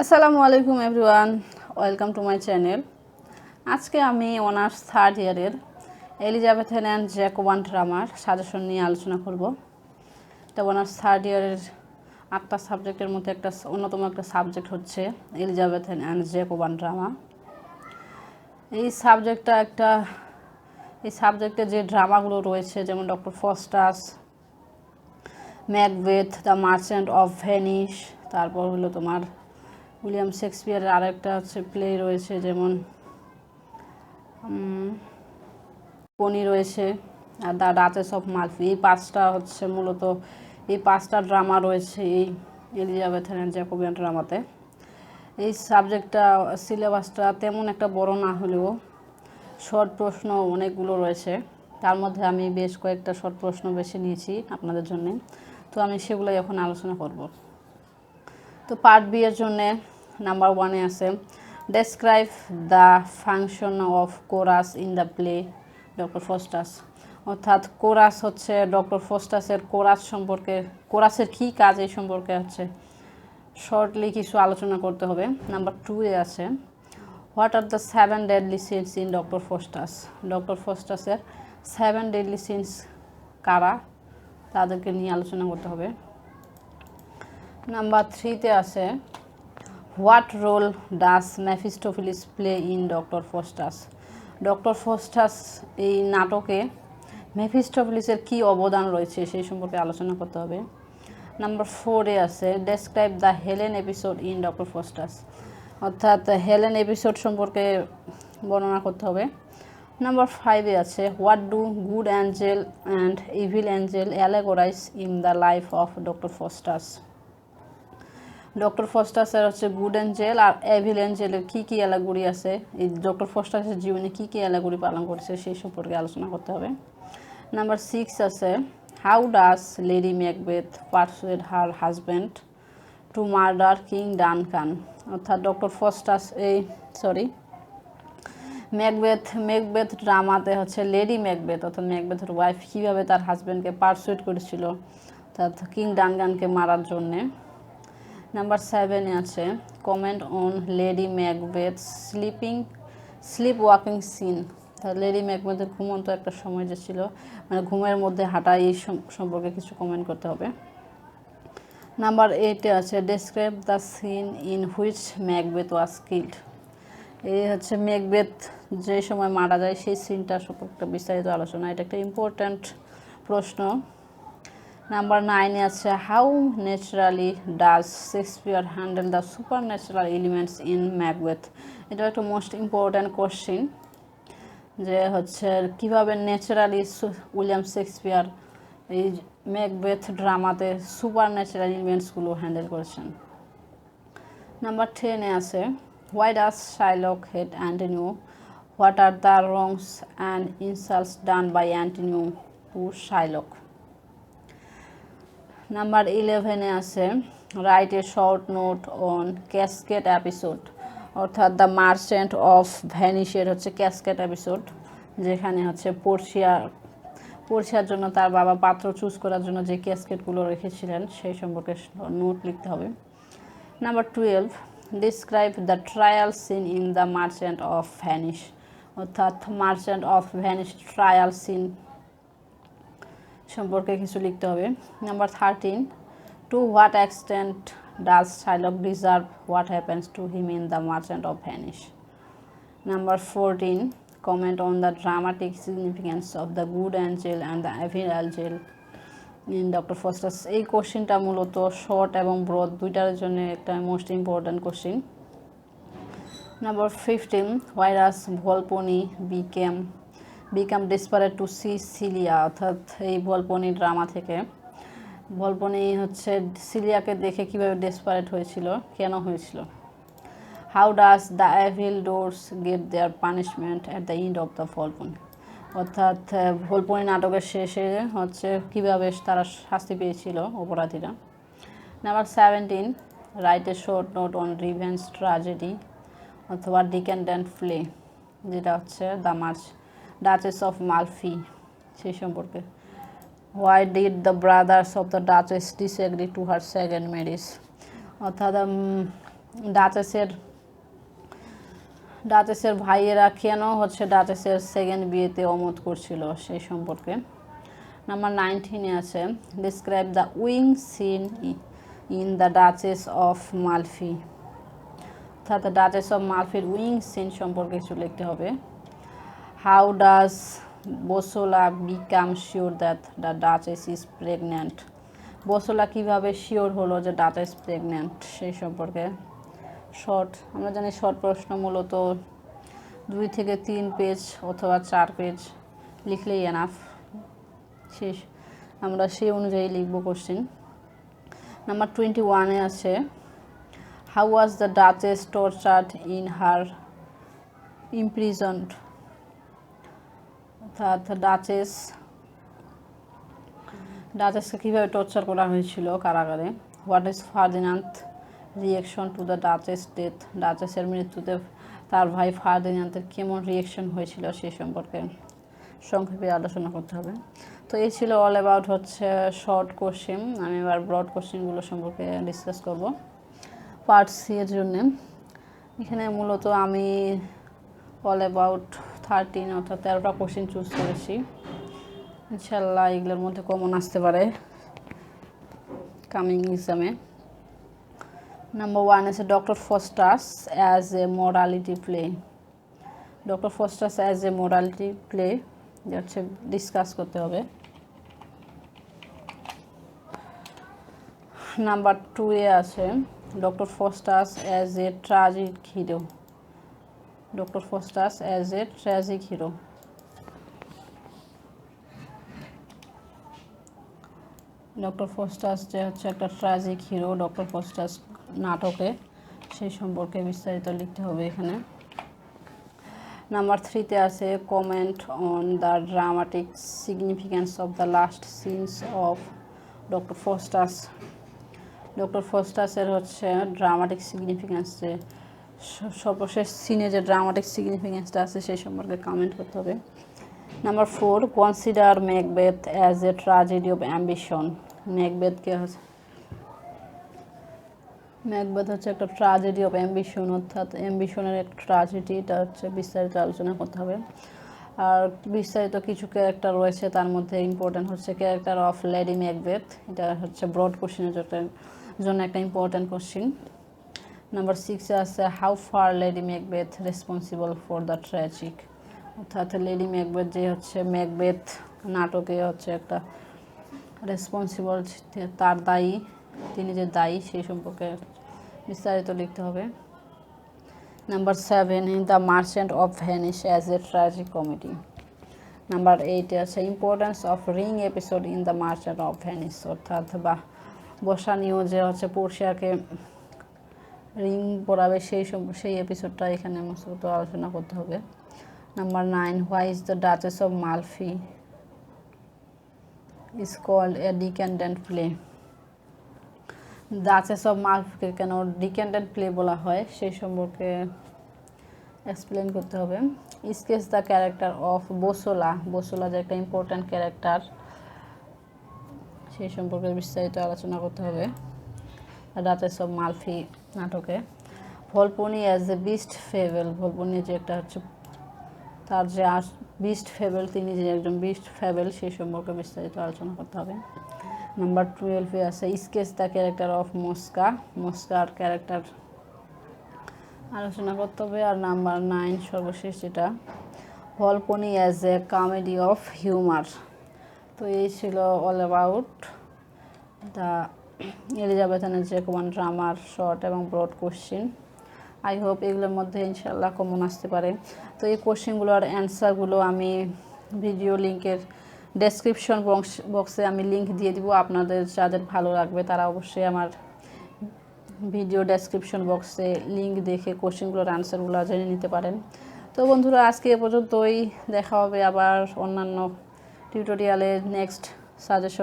Assalamualaikum everyone, welcome to my channel. আজকে আমি honours third ইয়ারের এলিজাবেথেন অ্যান্ড জ্যাকোবান ড্রামার সাজেশন নিয়ে আলোচনা করব। এটা অনার্স থার্ড ইয়ারের 8টা সাবজেক্টের মধ্যে অন্যতম একটা সাবজেক্ট হচ্ছে এলিজাবেথেন অ্যান্ড জ্যাকোবান ড্রামা। এই সাবজেক্টে যে ড্রামাগুলো রয়েছে যেমন doctor Faustus, Macbeth, the Merchant of Venice, তারপর হলো তোমার উইলিয়াম শেক্সপিয়ারের আরেকটা হচ্ছে প্লে রয়েছে যেমন পনি রয়েছে are the Duchess of Malfi. এই পাঁচটা ড্রামা রয়েছে এই এলিজাবেথেন অ্যান্ড জ্যাকোবিয়ান ড্রামাতে। এই সাবজেক্টটা সিলেবাসটা তেমন একটা বড় না হলেও শর্ট প্রশ্ন অনেকগুলো রয়েছে, তার মধ্যে আমি বেশ কয়েকটা শর্ট প্রশ্ন বেছে নিয়েছি আপনাদের জন্য, তো আমি সেগুলোই এখন আলোচনা করব। তো পার্ট বি এর জন্য নাম্বার 1-এ আছে describe the function of chorus in the play doctor Faustus. অর্থাৎ কোরাস হচ্ছে ডক্টর ফস্টাসের কোরাসের কী কাজ এই সম্পর্কে হচ্ছে শর্টলি কিছু আলোচনা করতে হবে। নাম্বার 2-এ আছে what are the 7 deadly sins in Doctor Faustus. Doctor ফস্টাসের 7 ডেডলি সিনস কারা, তাদেরকে নিয়ে আলোচনা করতে হবে। নাম্বার 3-তে আছে what role does Mephistopheles play in Doctor Faustus. Doctor Faustus এই নাটকে মেফিস্টোফেলিসের কী অবদান রয়েছে সেই সম্পর্কে আলোচনা করতে হবে। নাম্বার 4-এ আছে describe the Helen episode in Doctor Faustus. অর্থাৎ হেলেন এপিসোড সম্পর্কে বর্ণনা করতে হবে। নাম্বার 5-এ আছে what do good angel and evil angel allegorize in the life of Doctor Faustus. Doctor ফস্টাসের হচ্ছে গুড অ্যাঞ্জেল আর এভিল অ্যাঞ্জেলের কী কী অ্যালেগরি আছে, এই ডক্টর ফস্টাসের জীবনে কী কী অ্যালেগরি পালন করছে সেই সম্পর্কে আলোচনা করতে হবে। নাম্বার 6 আছে how does Lady Macbeth persuade her husband to murder King Duncan. অর্থাৎ ডক্টর ফস্টাস ম্যাকবেথ ড্রামাতে হচ্ছে লেডি ম্যাকবেথ অর্থাৎ ম্যাকবেথের ওয়াইফ কীভাবে তার হাজব্যান্ডকে পারসুয়েড করেছিল অর্থাৎ কিং ডানকানকে মারার জন্যে। নাম্বার 7-এ আছে comment on Lady Macbeth sleepwalking scene. Lady ম্যাকবেথের ঘুমন্ত একটা সময় যে ছিল, মানে ঘুমের মধ্যে হাঁটা, এই সম্পর্কে কিছু কমেন্ট করতে হবে। নাম্বার 8-এ আছে describe the seen in which Macbeth was killed. এই হচ্ছে ম্যাকবেথ যে সময় মারা যায় সেই সিনটা সম্পর্কে বিস্তারিত আলোচনা, এটা একটা ইম্পর্ট্যান্ট প্রশ্ন। নাম্বার 9-এ আছে how naturally does Shakespeare handle the supernatural elements in Macbeth. এটা একটা মোস্ট ইম্পর্ট্যান্ট কোশ্চিন, যে হচ্ছে কীভাবে ন্যাচারালি উইলিয়াম শেক্সপিয়ার এই ম্যাকবেথ ড্রামাতে সুপার ন্যাচারাল এলিমেন্টসগুলো হ্যান্ডেল করেছেন। নাম্বার 10-এ আছে why does Shylock hate Antonio, what are the wrongs and insults done by Antonio to Shylock. Number 11-এ আছে write a short note on casket episode. অর্থাৎ the Merchant of ভ্যানিসের হচ্ছে cascade episode, যেখানে হচ্ছে পর্ষিয়ার জন্য তার বাবা পাত্র চুজ করার জন্য যে ক্যাসকেটগুলো রেখেছিলেন সেই সম্পর্কে নোট লিখতে হবে। Number 12 describe the trial scene in the Merchant of Venice. অর্থাৎ Merchant of Venice trial scene সম্পর্কে কিছু লিখতে হবে। Number 13 to what extent does Shylock deserve what happens to him in the Merchant of Venice. Number 14 comment on the dramatic significance of the good angel and the evil angel in Doctor Faustus. এই কোশ্চিনটা মূলত short এবং broad দুইটার জন্য একটা most important question. Number 15 why does Volpone become desperate to see Celia. অর্থাৎ এই ভলপনি drama থেকে ভলপনি হচ্ছে সিলিয়াকে দেখে কীভাবে ডেসপারেট হয়েছিল, কেন হয়েছিল। How does the evil doers get their punishment at the end of the Volpone. অর্থাৎ ভলপনি নাটকের শেষে হচ্ছে কীভাবে তারা শাস্তি পেয়েছিল অপরাধীরা। Number 17 right a short note on revenge tragedy অথবা ডিকেন্ডেন্ট প্লে, যেটা হচ্ছে দ্য ডাচেস অফ মালফি সেই সম্পর্কে। Why did the brothers of the duchess disagree to her second marriage. অর্থাৎ ডাচেসের ভাইয়েরা কেন হচ্ছে ডাচেসের সেকেন্ড বিয়েতে অমত করছিল সেই সম্পর্কে। নাম্বার 19 আছে describe the wooing scene in the Duchess of Malfi, অর্থাৎ ডাচেস অফ মালফির উইং সিন সম্পর্কে কিছু লিখতে হবে। How does Bosola become sure that the Duchess is pregnant, Bosola কীভাবে শিওর হলো যে ডাচেস প্রেগন্যান্ট সেই সম্পর্কে। শর্ট, আমরা জানি শর্ট প্রশ্ন মূলত 2 থেকে 3 পেজ অথবা 4 পেজ লিখলেই এনাফ, শেষ, আমরা সেই অনুযায়ী লিখব কোশ্চেন। নাম্বার 21 আছে how was the Duchess tortured in her imprisoned, অর্থাৎ ডাচেসকে কীভাবে টর্চার করা হয়েছিল কারাগারে। What is Ferdinand reaction to the Duchess death, ডাচেসের মৃত্যুতে তার ভাই ফার্দিনান্দের কেমন রিয়েকশন হয়েছিল সেই সম্পর্কে সংক্ষেপে আলোচনা করতে হবে। তো এই ছিল অল অ্যাবাউট হচ্ছে শর্ট কোশ্চেন। আমি এবার ব্রড কোশ্চেনগুলো সম্পর্কে ডিসকাস করব পার্ট সি এর জন্য। এখানে মূলত আমি অল অ্যাবাউট 13 অর্থাৎ 13টা কোশ্চেন চুজ করেছি। ইনশাল্লাহ এগুলোর মধ্যে কমন আসতে পারে কামিং এক্সামে। নাম্বার 1 আছে doctor Faustus as a morality play, doctor Faustus as a morality play হচ্ছে ডিসকাস করতে হবে। নাম্বার 2 এ আছে doctor Faustus as a tragic hero, doctor Faustus as a tragic hero. Doctor Faustus যে হচ্ছে একটা ট্র্যাজিক হিরো ডক্টর ফস্টাস নাটকে, সেই সম্পর্কে বিস্তারিত লিখতে হবে এখানে। নাম্বার 3 আছে comment on the dramatic significance of the last scenes of Doctor Faustus, Doctor ফস্টাসের হচ্ছে ড্রামাটিক সিগনিফিক্যান্স, যে সর্বশেষ সিনে যে ড্রামাটিক সিগনিফিক্যান্সটা আছে সেই সম্পর্কে কমেন্ট করতে হবে। Number 4 consider Macbeth as a tragedy of ambition, Macbeth হচ্ছে একটা ট্র্যাজেডি অফ অ্যাম্বিশন, অর্থাৎ অ্যাম্বিশনের একটা ট্র্যাজেডি, এটা হচ্ছে বিস্তারিত আলোচনা করতে হবে। আর বিস্তারিত কিছু ক্যারেক্টার রয়েছে, তার মধ্যে ইম্পর্টেন্ট হচ্ছে ক্যারেক্টার অফ লেডি ম্যাকবেথ, এটা হচ্ছে ব্রড কোশ্চেনের জন্য একটা ইম্পর্টেন্ট কোশ্চেন। নাম্বার 6 আছে how far lady Macbeth responsible for the tragic, অর্থাৎ লেডি ম্যাকবেথ যে হচ্ছে ম্যাকবেথ নাটকে হচ্ছে একটা রেসপন্সিবল, তার দায়ী, তিনি যে দায়ী সেই সম্পর্কে বিস্তারিত লিখতে হবে। Number 7 the Merchant of Venice as a tragic comedy. Number 8 আছে importance of ring episode in the Merchant of Venice, অর্থাৎ বসানীয় যে হচ্ছে পোর্শিয়াকে রিং পরাবে সেই এপিসোডটা এখানে মূলত আলোচনা করতে হবে। Number 9 why is the Duchess of Malfi is called a decadent play, Duchess of মালফিকে কেন ডিক্যান্ডেন্ট প্লে বলা হয় সেই সম্পর্কে এক্সপ্লেন করতে হবে। স্কেচ দ্য ক্যারেক্টার অফ বোসোলা, বোসোলা যে একটা ইম্পর্ট্যান্ট ক্যারেক্টার সেই সম্পর্কে বিস্তারিত আলোচনা করতে হবে ডাচেস অফ মালফি নাটকে। ভলপনি অ্যাজ এ বিস্ট ফেবেল, ভলপনি যে একটা হচ্ছে তার যে বিস্ট ফেবেল, তিনি যে একজন বিস্ট ফেবেল সেই সম্পর্কে বিস্তারিত আলোচনা করতে হবে। নাম্বার 12 আছে sketch the character of Mosca, মস্কার ক্যারেক্টার আলোচনা করতে হবে। আর নাম্বার 9 সর্বশেষ যেটা Volpone as a comedy of humour. তো এই ছিল all about the Elizabeth and Jacobean ড্রামার শর্ট এবং ব্রড কোশ্চেন। আই হোপ এগুলোর মধ্যে ইনশাল্লাহ কমন আসতে পারে। তো এই কোশ্চেনগুলোর অ্যান্সারগুলো আমি ভিডিও লিঙ্কের ডেসক্রিপশন বক্সে আমি লিঙ্ক দিয়ে দিব, আপনাদের যাদের ভালো লাগবে তারা অবশ্যই আমার ভিডিও ডেসক্রিপশন বক্সে লিঙ্ক দেখে কোশ্চেনগুলোর অ্যান্সারগুলো জেনে নিতে পারেন। তো বন্ধুরা আজকে এ পর্যন্তই, দেখা হবে আবার অন্যান্য টিউটোরিয়ালে নেক্সট সাজেশন।